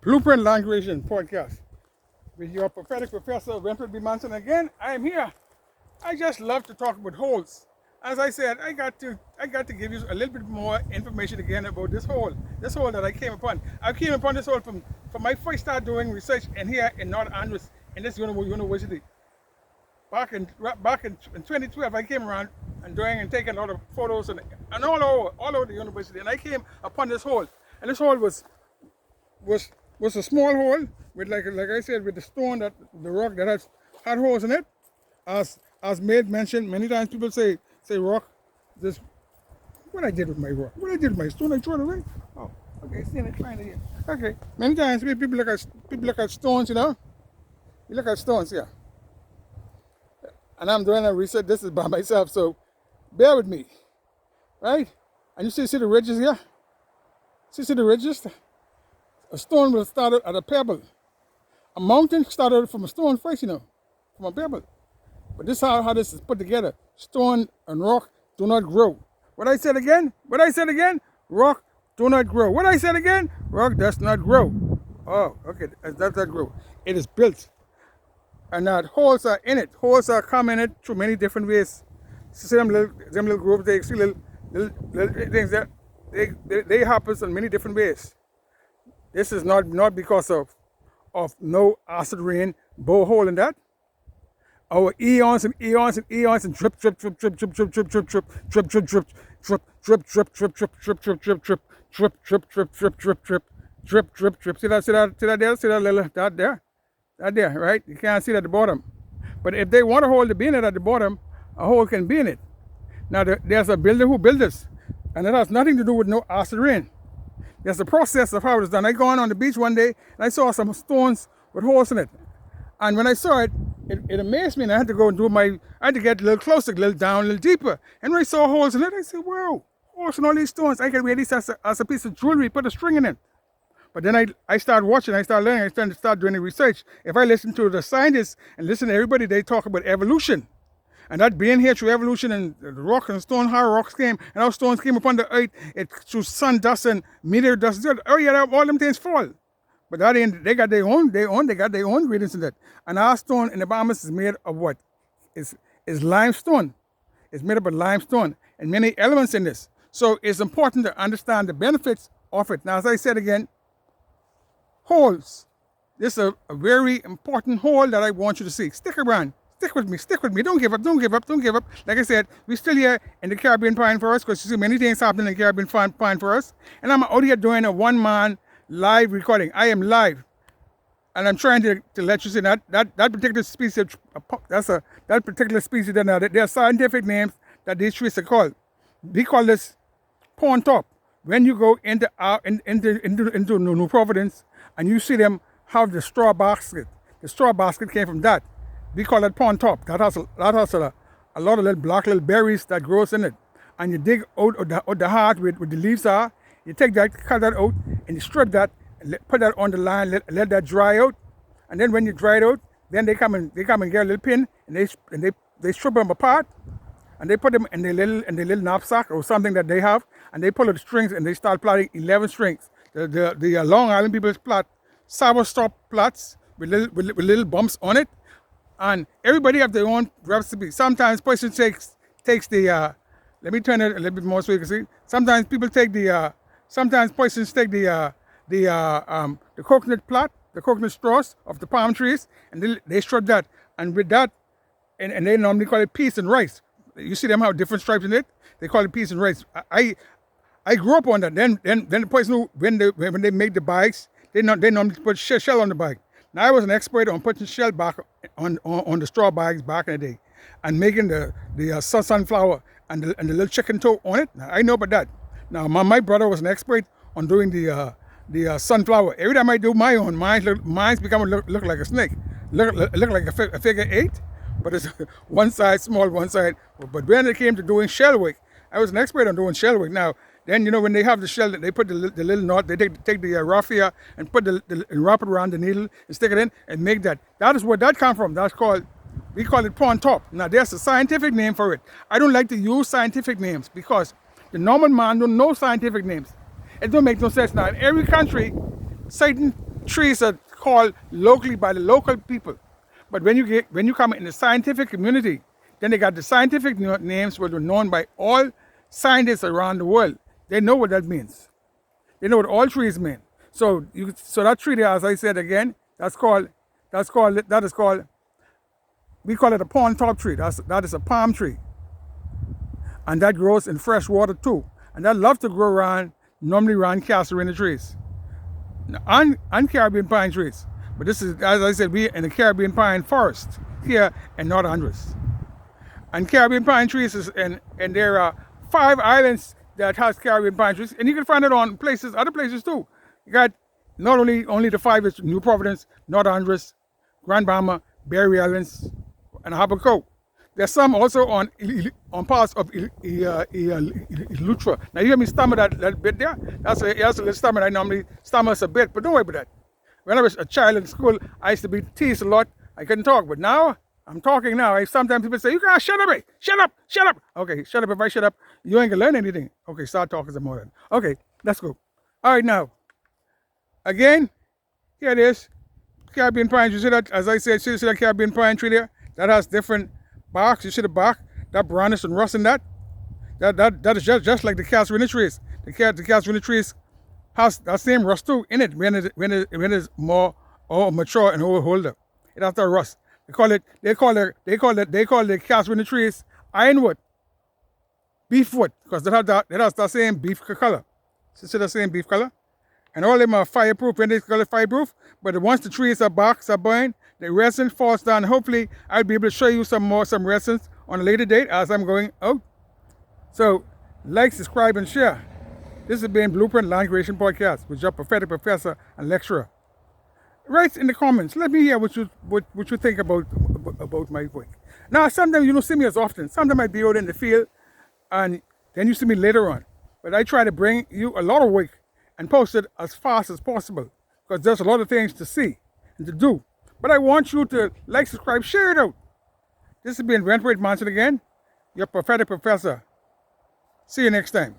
Blueprint Land Creation Podcast with your prophetic professor, Winfred B. Manson. Again, I am here. I just love to talk about holes. As I said, I got to give you a little bit more information again about this hole that I came upon. I came upon this hole from my first start doing research in here in North Andrews in this university. Back in 2012, I came around and taking a lot of photos and all over the university, and I came upon this hole, and this hole was a small hole with like I said, with the rock that had holes in it. As made mention many times, people say rock. This what I did with my rock. What I did with my stone. I threw it away. Oh, okay. Seeing it trying to here. Okay. Many times people look at stones. You know, you look at stones. Yeah. And I'm doing a research. This is by myself, so bear with me, right? And you see the ridges here. See the ridges. A stone will start out at a pebble. A mountain started from a stone first, you know, from a pebble. But this is how this is put together. Stone and rock do not grow. What I said again? Rock do not grow. What I said again? Rock does not grow. Oh, okay, it does not grow. It is built. And that holes are in it. Holes are come in it through many different ways. See them little groups, they see little things that they happen in many different ways. This is not because of no acid rain borehole in that. Our eons and eons and eons and drip. See that there, right? You can't see it at the bottom. But if they want a hole to be in it at the bottom, a hole can be in it. Now there's a builder who built this, and it has nothing to do with no acid rain. There's a process of how it is done. I gone on the beach one day and I saw some stones with holes in it. And when I saw it, it amazed me, and I had to go and I had to get a little closer, a little down, a little deeper. And when I saw holes in it, I said, wow, holes in all these stones. I can wear this as a piece of jewelry, put a string in it. But then I started watching, I started learning, I started doing the research. If I listen to the scientists and listen to everybody, they talk about evolution. And that being here through evolution and the rock and stone, how rocks came, and how stones came upon the earth, through sun dust and meteor dust. Oh yeah, all them things fall. But that ain't, they got their own ingredients in that. And our stone in the Bahamas is made of what? Is limestone. It's made up of limestone and many elements in this. So it's important to understand the benefits of it. Now, as I said again, holes. This is a very important hole that I want you to see. Stick around. Stick with me. Don't give up. Like I said, we're still here in the Caribbean Pine Forest because you see many things happening in the Caribbean Pine Forest. And I'm out here doing a one-man live recording. I am live. And I'm trying to let you see that particular species, that particular species, there are scientific names that these trees are called. We call this pond top. When you go into New Providence and you see them have the straw basket came from that. We call it pond top. That has a lot of little black little berries that grows in it. And you dig out of the heart where the leaves are. You take that, cut that out, and you strip that, and put that on the line, let that dry out. And then when you dry it out, then they come and get a little pin, and they strip them apart, and they put them in their little knapsack or something that they have, and they pull out the strings and they start plaiting 11 strings. The Long Island people plait soursop plaits with little bumps on it. And everybody have their own recipe. Sometimes person takes the let me turn it a little bit more so you can see. Sometimes people take sometimes persons take the coconut plait, the coconut straws of the palm trees, and they strip that. And with that, and they normally call it peas and rice. You see them have different stripes in it. They call it peas and rice. I grew up on that. Then the person who when they make the bags, they normally put shell on the bag. Now I was an expert on putting shell back on the straw bags back in the day, and making the sunflower and the little chicken toe on it. Now, I know about that. Now my brother was an expert on doing the sunflower. Every time I do my own, mine's become look like a snake, look like a figure 8, but it's one side small, one side. But when it came to doing shell work, I was an expert on doing shell work. Now then, you know, when they have the shell, they put the little knot, they take the raffia and put and wrap it around the needle and stick it in and make that. That is where that comes from. We call it pond top. Now there's a scientific name for it. I don't like to use scientific names because the normal man don't know scientific names. It don't make no sense. Now in every country, certain trees are called locally by the local people. But when you come in the scientific community, then they got the scientific names which were known by all scientists around the world. They know what that means. They know what all trees mean. So that tree there, as I said again, we call it a pond top tree. That is a palm tree. And that grows in fresh water too. And that loves to grow normally around casuarina trees. And Caribbean pine trees. But this is, as I said, we're in the Caribbean pine forest here in North Andros. And Caribbean pine trees and there are 5 islands that has Caribbean pine trees, and you can find it on other places too. You got not only the 5 is New Providence, North Andros, Grand Bahama, Berry Islands, and Habaco. There's some also on parts of Lutra. Now you hear me stammer that bit there? That's a little stammer. I normally stammer a bit, but don't worry about that. When I was a child in school, I used to be teased a lot. I couldn't talk, but now I'm talking now. Sometimes people say, "You can't shut up, eh? Shut up." Okay, shut up. If I shut up, you ain't gonna learn anything. Okay, start talking some more then. Okay, let's go. All right, now, again, here it is. Caribbean pine. You see that? As I said, see that Caribbean pine tree there? That has different barks. You see the bark? That brownish and rust in that? That is just like the casuarina trees. The casuarina trees has that same rust too in it when it's more mature and older. It has that rust. They call the casuarina trees ironwood, beefwood, because it has that same beef color. See the same beef color? And all of them are fireproof, when they call it fireproof. But once the trees are barks are burned, the resin falls down. Hopefully, I'll be able to show you some resins on a later date as I'm going out. So, like, subscribe, and share. This has been Blueprint Land Creation Podcast with your prophetic professor and lecturer. Write in the comments. Let me hear what you think about my work. Now, sometimes you don't see me as often. Sometimes I be out in the field, and then you see me later on. But I try to bring you a lot of work and post it as fast as possible, because there's a lot of things to see and to do. But I want you to like, subscribe, share it out. This has been Brentford Manson again, your prophetic professor. See you next time.